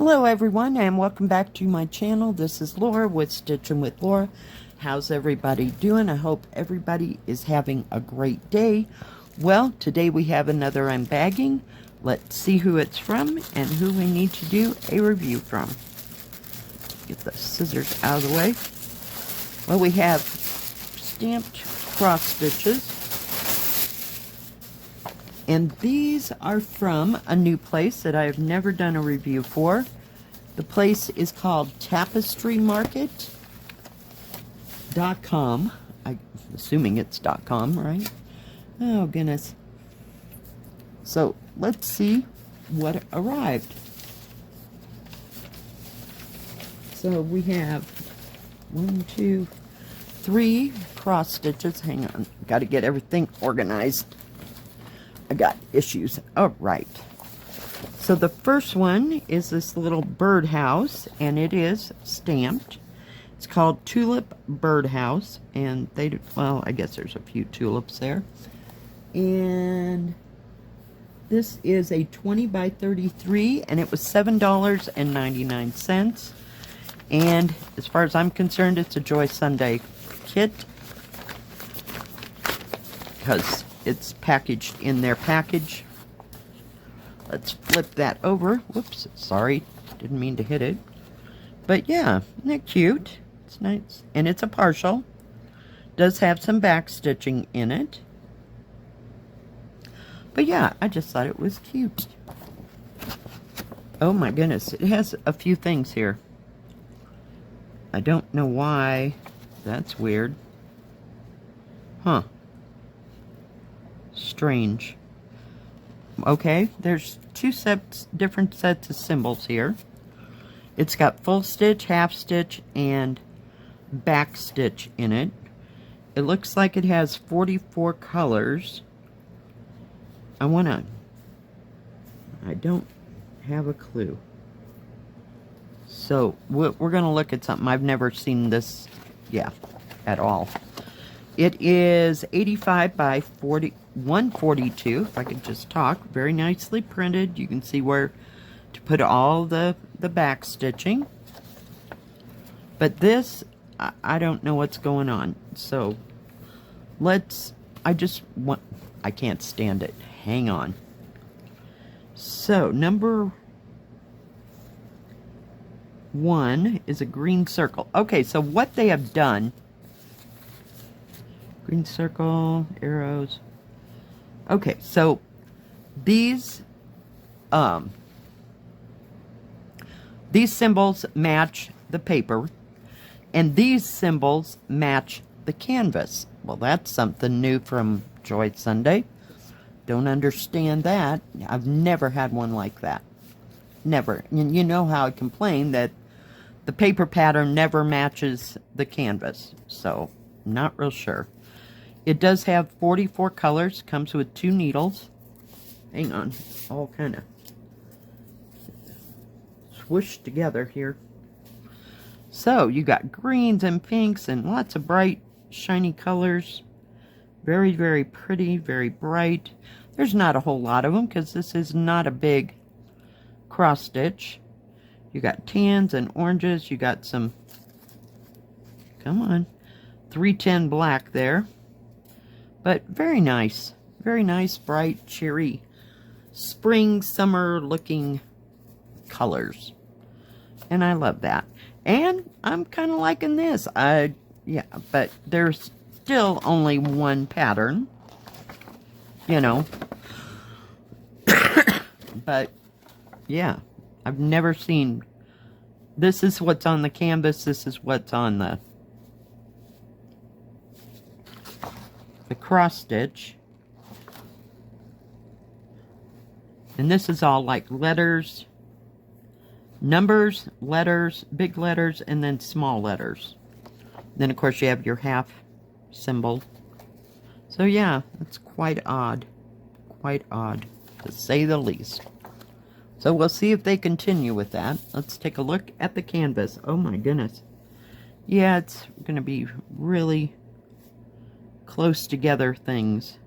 Hello everyone and welcome back to my channel. This is Laura with Stitching with Laura. How's everybody doing? I hope everybody is having a great day. Well, today we have another unbagging. Let's see who it's from and who we need to do a review from. Get the scissors out of the way. Well, we have stamped cross stitches. And these are from a new place that I have never done a review for. The place is called tapestrymarket.com. I'm assuming it's .com, right? Oh, goodness. So, let's see what arrived. So, we have 1, 2, 3 cross stitches. Hang on. Got to get everything organized. I got issues. All right. So the first one is this little birdhouse, and it is stamped. It's called Tulip Birdhouse, and well, I guess there's a few tulips there. And this is a 20 by 33, and it was $7.99. And as far as I'm concerned, it's a Joy Sunday kit because it's packaged in their package. Let's flip that over. Whoops, sorry, didn't mean to hit it. But yeah, isn't that cute? It's nice. And it's a partial. Does have some back stitching in it. But yeah, I just thought it was cute. Oh my goodness, it has a few things here. I don't know why. That's weird. Huh. Strange. Okay, there's two different sets of symbols here. It's got full stitch, half stitch, and back stitch in it. It looks like it has 44 colors. I don't have a clue. So we're going to look at something. I've never seen this, at all. It is 85 by 142, if I could just talk. Very nicely printed. You can see where to put all the back stitching. But this, I don't know what's going on. So, I can't stand it. Hang on. So, number 1 is a green circle. Okay, so what they have done... Green circle, arrows. Okay, so these symbols match the paper, and these symbols match the canvas. Well, that's something new from Joy Sunday. Don't understand that. I've never had one like that. Never. And you know how I complain that the paper pattern never matches the canvas. So, not real sure. It does have 44 colors, comes with 2 needles. Hang on, all kind of swooshed together here. So, you got greens and pinks and lots of bright, shiny colors. Very, very pretty, very bright. There's not a whole lot of them because this is not a big cross stitch. You got tans and oranges. You got some, 310 black there. But very nice, bright, cheery, spring, summer looking colors. And I love that. And I'm kind of liking this. But there's still only one pattern, But, yeah, I've never seen, this is what's on the canvas, this is what's on the cross stitch, and this is all like letters, numbers, letters, big letters, and then small letters. Then of course you have your half symbol. So yeah, it's quite odd to say the least. So we'll see if they continue with that. Let's take a look at the canvas. Oh my goodness, yeah, it's gonna be really close together things.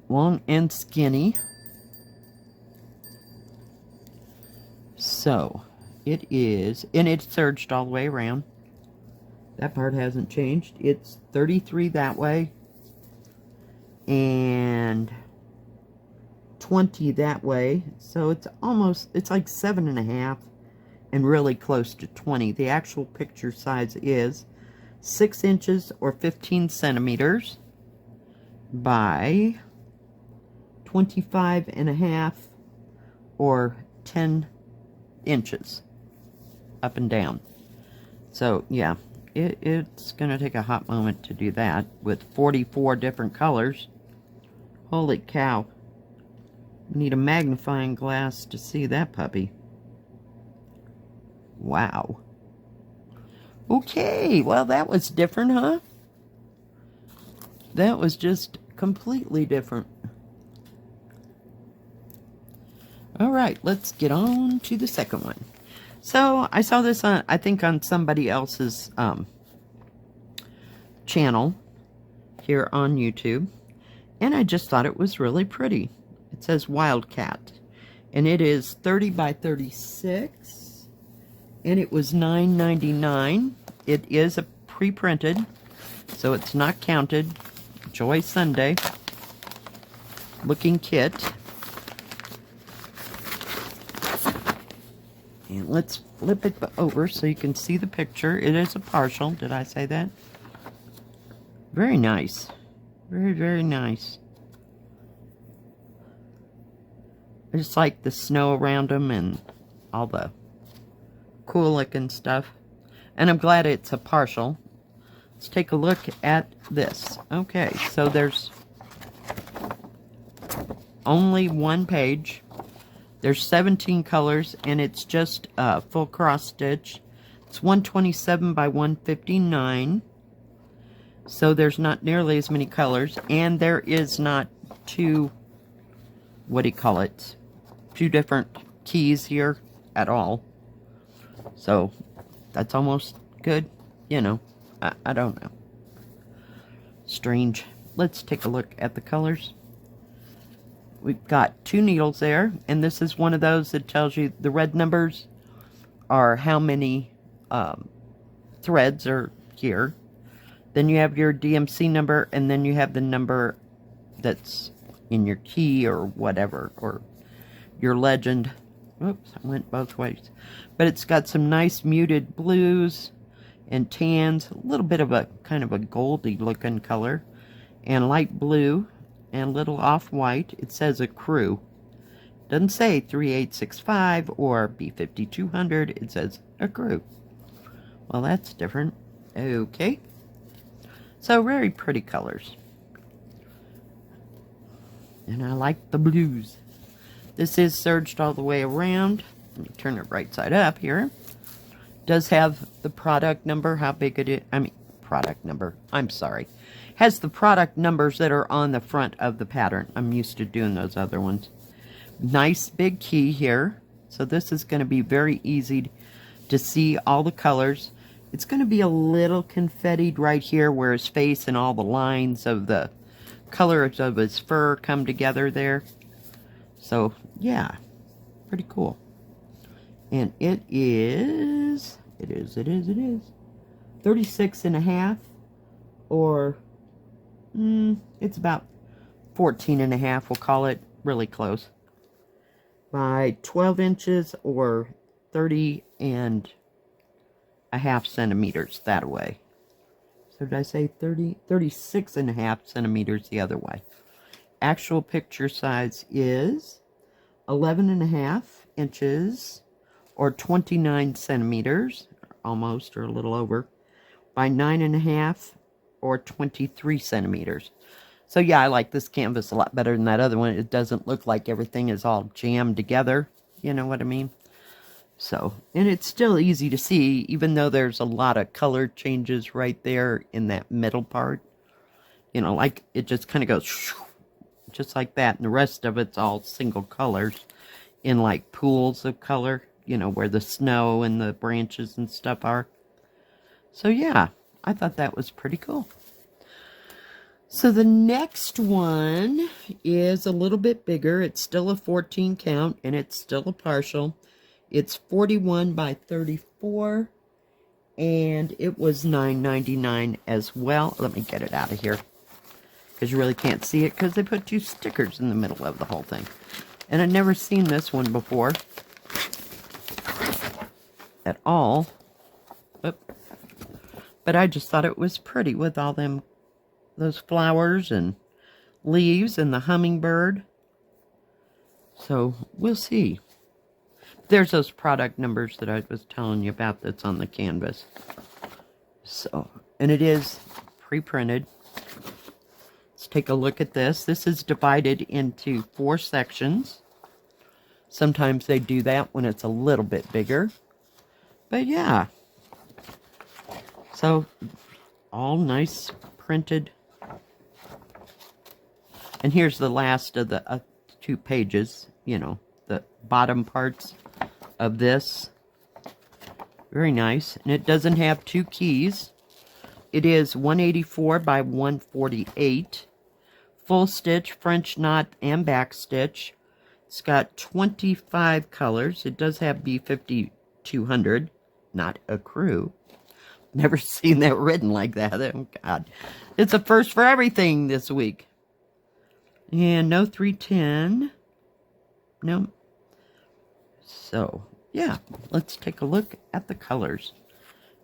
Long and skinny. So it is, and it's serged all the way around. That part hasn't changed. It's 33 that way and 20 that way. So it's almost, it's like 7.5 and really close to 20. The actual picture size is 6 inches or 15 centimeters by 25.5 or 10 inches up and down. So yeah, it's gonna take a hot moment to do that with 44 different colors. Holy cow. Need a magnifying glass to see that puppy. Wow. Okay, well that was different, huh? That was just completely different. Alright, let's get on to the second one. So, I saw this on, I think on somebody else's channel here on YouTube. And I just thought it was really pretty. It says Wildcat. And it is 30 by 36. And it was $9.99. It is a pre-printed, so it's not counted. Joy Sunday looking kit. And let's flip it over so you can see the picture. It is a partial. Did I say that? Very nice. Very, very nice. I just like the snow around them and all the cool looking stuff. And I'm glad it's a partial. Let's take a look at this. Okay, so there's only one page. There's 17 colors, and it's just a full cross stitch. It's 127 by 159. So there's not nearly as many colors, and there is not two, what do you call it, two different keys here at all. So that's almost good, you know. I don't know. Strange. Let's take a look at the colors. We've got 2 needles there, and this is one of those that tells you the red numbers are how many threads are here. Then you have your DMC number, and then you have the number that's in your key or whatever, or your legend. Oops, I went both ways. But it's got some nice muted blues and tans, a little bit of a kind of a goldy looking color, and light blue, and a little off-white. It says a crew. Doesn't say 3865 or B5200. It says a crew. Well, that's different. Okay. So, very pretty colors. And I like the blues. This is serged all the way around. Let me turn it right side up here. Does have the product number, how big it is. I mean, product number. I'm sorry. Has the product numbers that are on the front of the pattern. I'm used to doing those other ones. Nice big key here. So this is going to be very easy to see all the colors. It's going to be a little confettied right here where his face and all the lines of the colors of his fur come together there. So, yeah. Pretty cool. And it is 36.5 or it's about 14.5, we'll call it, really close, by 12 inches or 30.5 centimeters that way. So did I say 36.5 centimeters the other way. Actual picture size is 11.5 inches or 29 centimeters, almost, or a little over, by 9.5 or 23 centimeters. So yeah, I like this canvas a lot better than that other one. It doesn't look like everything is all jammed together. You know what I mean? So, and it's still easy to see, even though there's a lot of color changes right there in that middle part. You know, like it just kind of goes just like that. And the rest of it's all single colors in like pools of color, you know, where the snow and the branches and stuff are. So yeah, I thought that was pretty cool. So the next one is a little bit bigger. It's still a 14 count and it's still a partial. It's 41 by 34, and it was $9.99 as well. Let me get it out of here, because you really can't see it, because they put 2 stickers in the middle of the whole thing. And I've never seen this one before at all. Oop. But I just thought it was pretty with all those flowers and leaves and the hummingbird. So we'll see. There's those product numbers that I was telling you about that's on the canvas. So, and it is pre-printed. Let's take a look at this. This is divided into 4 sections. Sometimes they do that when it's a little bit bigger. But yeah. So, all nice printed. And here's the last of the 2 pages, you know, the bottom parts of this. Very nice. And it doesn't have 2 keys. It is 184 by 148. Full stitch, French knot, and back stitch. It's got 25 colors. It does have B5200, not a crew. Never seen that written like that. Oh, God. It's a first for everything this week. And no 310. No. So, yeah. Let's take a look at the colors.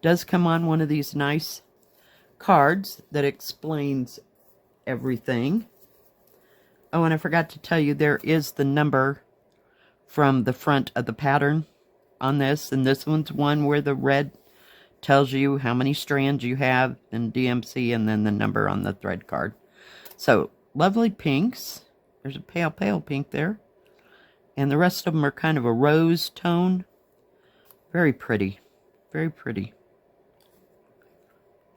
Does come on one of these nice cards that explains everything. Oh, and I forgot to tell you, there is the number from the front of the pattern on this. And this one's one where the red tells you how many strands you have in DMC, and then the number on the thread card. So, lovely pinks. There's a pale, pale pink there. And the rest of them are kind of a rose tone. Very pretty. Very pretty.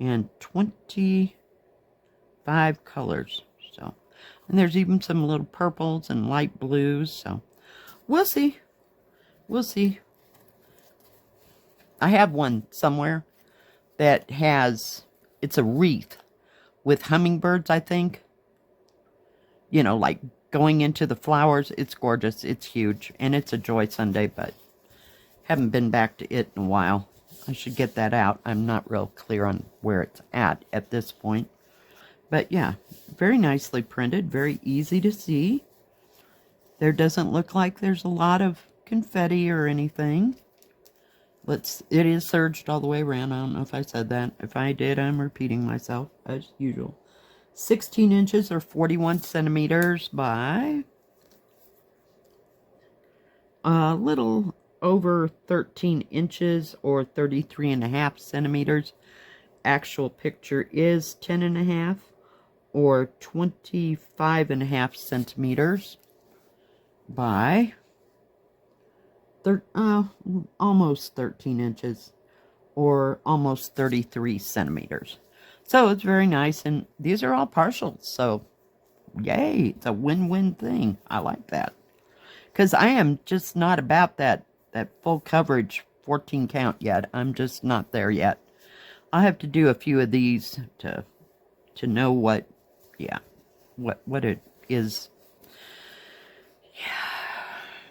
And 25 colors. So, and there's even some little purples and light blues. So, we'll see. We'll see. I have one somewhere that has, it's a wreath with hummingbirds, I think. You know, like going into the flowers. It's gorgeous. It's huge. And it's a Joy Sunday, but haven't been back to it in a while. I should get that out. I'm not real clear on where it's at this point. But yeah, very nicely printed. Very easy to see. There doesn't look like there's a lot of confetti or anything. It is serged all the way around. I don't know if I said that. If I did, I'm repeating myself as usual. 16 inches or 41 centimeters by a little over 13 inches or 33.5 centimeters. Actual picture is 10.5 or 25.5 centimeters by almost 13 inches or almost 33 centimeters. So it's very nice, and these are all partials, so yay, it's a win-win thing. I like that, because I am just not about that full coverage 14 count yet. I'm just not there yet. I have to do a few of these to know what it is. Yeah.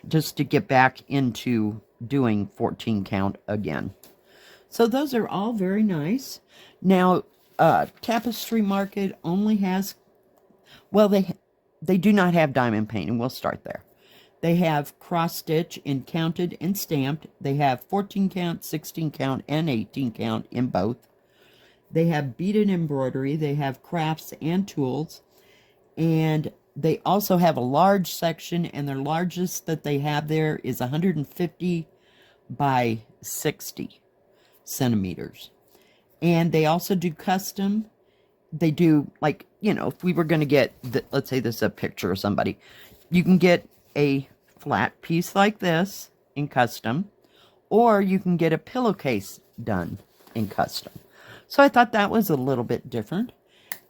Just to get back into doing 14 count again. So those are all very nice. Now, Tapestry Market only has, well, they do not have diamond painting. We'll start there. They have cross stitch in counted and stamped. They have 14 count, 16 count, and 18 count in both. They have beaded embroidery. They have crafts and tools. And they also have a large section, and their largest that they have there is 150 by 60 centimeters. And they also do custom. They do, like, you know, if we were going to get, let's say this is a picture of somebody. You can get a flat piece like this in custom, or you can get a pillowcase done in custom. So I thought that was a little bit different.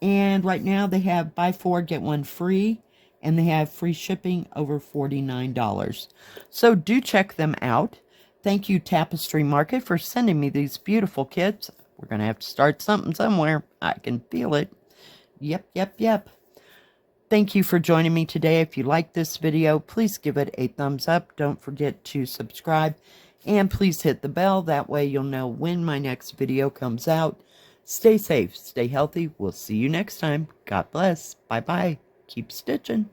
And right now they have buy 4, get 1 free, and they have free shipping over $49. So do check them out. Thank you, Tapestry Market, for sending me these beautiful kits. We're going to have to start something somewhere. I can feel it. Yep. Thank you for joining me today. If you like this video, please give it a thumbs up. Don't forget to subscribe. And please hit the bell. That way you'll know when my next video comes out. Stay safe. Stay healthy. We'll see you next time. God bless. Bye-bye. Keep stitching.